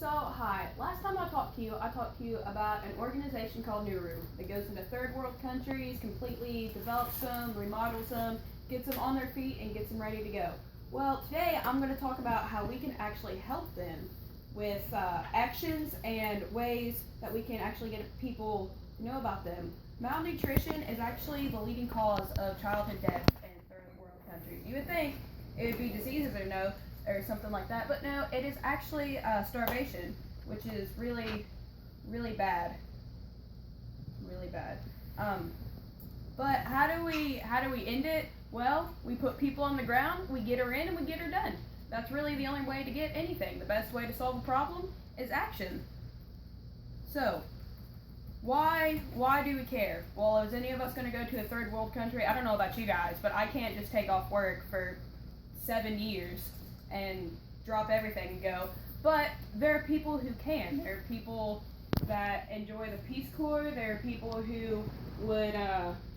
Hi. Last time I talked to you about an organization called Nuru that goes into third world countries, completely develops them, remodels them, gets them on their feet, and gets them ready to go. Well, today I'm going to talk about how we can actually help them with actions and ways that we can actually get people to know about them. Malnutrition is actually the leading cause of childhood death in third world countries. You would think it would be diseases or something like that, but no, it is actually starvation, which is really, really bad, really bad. Um, but how do we end it? Well, we put people on the ground, we get her in, and we get her done. That's really the only way to get anything. The best way to solve a problem is action. So, why do we care? Well, is any of us going to go to a third world country? I don't know about you guys, but I can't just take off work for 7 years and drop everything and go. But there are people who can. There are people that enjoy the Peace Corps. There are people who would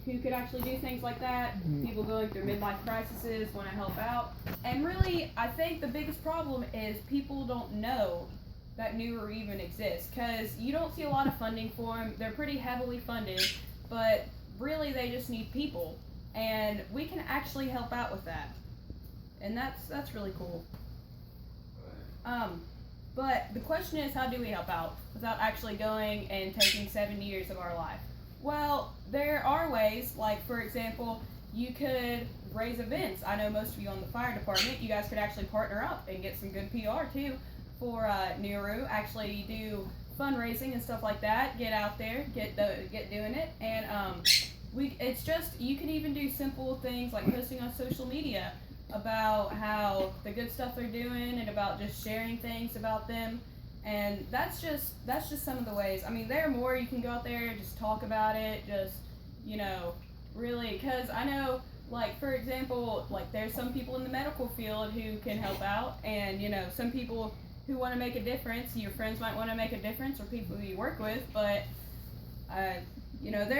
who could actually do things like that. People going through midlife crises want to help out. And really, I think the biggest problem is people don't know that nuru even exists, because you don't see a lot of funding for them. They're pretty heavily funded, but really they just need people, and we can actually help out with that, and that's really cool. But the question is, how do we help out without actually going and taking 7 years of our life? Well, there are ways, like for example, you could raise events. I know most of you on the fire department, you guys could actually partner up and get some good PR too for Nuru. Actually do fundraising and stuff like that. Get out there, get doing it, and it's just, you can even do simple things like posting on social media about how the good stuff they're doing and about just sharing things about them. And that's just some of the ways. I mean, there are more. You can go out there, just talk about it, just, really, because I know, like, for example, like, there's some people in the medical field who can help out, and, some people who want to make a difference. Your friends might want to make a difference, or people who you work with, but, there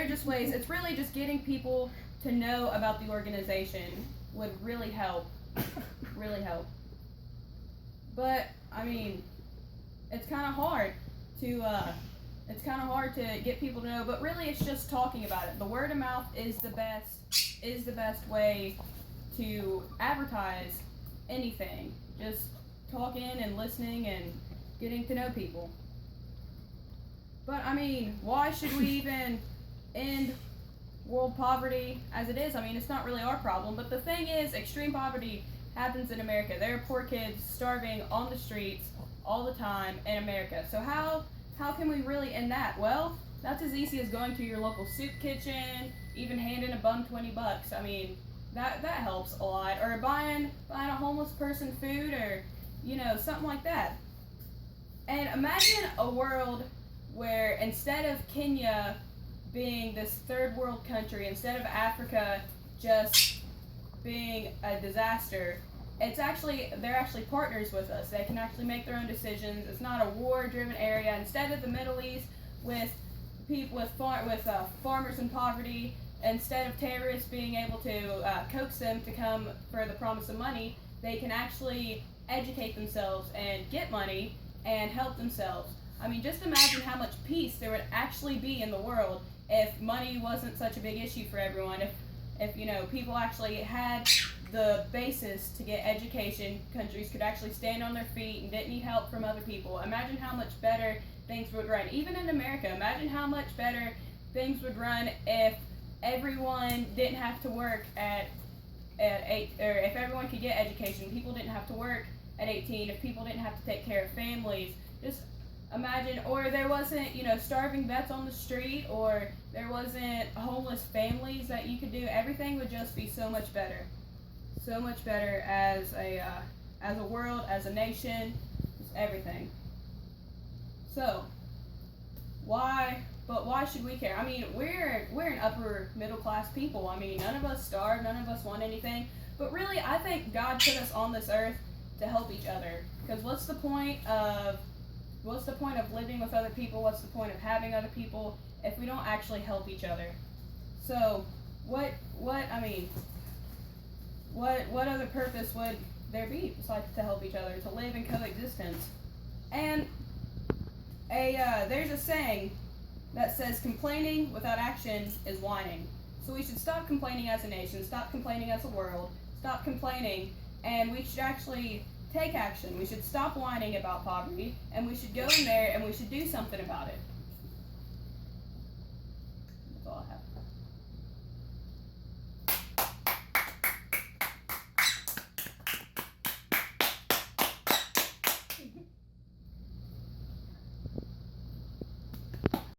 are just ways. It's really just getting people to know about the organization would really help, really help. But, I mean, it's kind of hard to get people to know, but really it's just talking about it. The word of mouth is the best way to advertise anything. Just talking and listening and getting to know people. But I mean, why should we even end world poverty as it is? I mean, it's not really our problem, but the thing is, extreme poverty happens in America. There are poor kids starving on the streets all the time in America. So how can we really end that? Well, that's as easy as going to your local soup kitchen, even handing a bum $20. I mean, that helps a lot. Or buying a homeless person food, or something like that. And imagine a world where instead of Kenya being this third world country, instead of Africa just being a disaster, they're actually partners with us. They can actually make their own decisions. It's not a war-driven area. Instead of the Middle East with people with farmers in poverty, instead of terrorists being able to coax them to come for the promise of money, they can actually educate themselves and get money and help themselves. I mean, just imagine how much peace there would actually be in the world if money wasn't such a big issue for everyone. If people actually had the basis to get education, countries could actually stand on their feet and didn't need help from other people. Imagine how much better things would run. Even in America, imagine how much better things would run if everyone didn't have to work at 8, or if everyone could get education. People didn't have to work at 18. If people didn't have to take care of families, just imagine. Or there wasn't, starving vets on the street, or there wasn't homeless families that you could do. Everything would just be so much better. So much better as a world, as a nation, just everything. So, why should we care? I mean, we're an upper middle class people. I mean, none of us starve, none of us want anything. But really, I think God put us on this earth to help each other. Because what's the point of living with other people? What's the point of having other people if we don't actually help each other? So, what other purpose would there be besides to help each other, to live in coexistence? And There's a saying that says complaining without action is whining. So we should stop complaining as a nation, stop complaining as a world, stop complaining, and we should actually take action. We should stop whining about poverty, and we should go in there and we should do something about it. That's all I have.